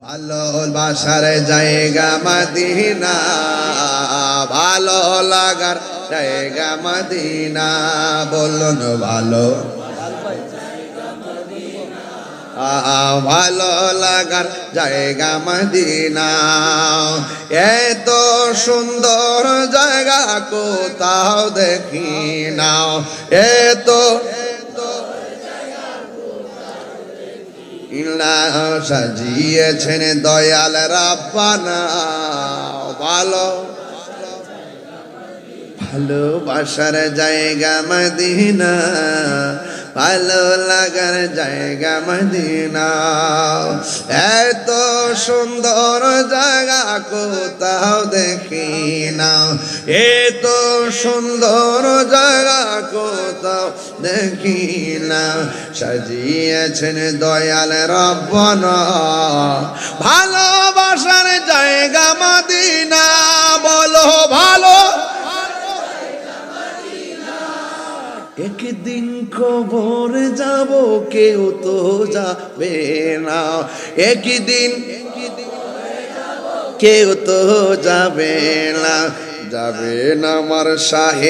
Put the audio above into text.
ভালোবাসার জায়গা মদিনা, ভালো লাগার জায়গা মদিনা। বলুন ভালো ভালো লাগার জায়গা মদিনা। এত সুন্দর জায়গা কোথাও দেখি না, এত সাজিয়েছেন দয়াল রাব্বানা। ভালোবাসার জায়গা মদিনা, ভালো লাগার জায়গা মদিনা। এত সুন্দর জায়গা কোথাও দেখি না, এত সুন্দর জায়গা কোথাও দেখি না। সাজিয়েছেন দয়াল রাব্বানা, ভালোবাসার জায়গা মদিনা। বলো ভালো একদিন কবর যাব, কেউ তো যাবে না। একদিন কেউ তো যাবে না, যাবে না আমার সাহেব।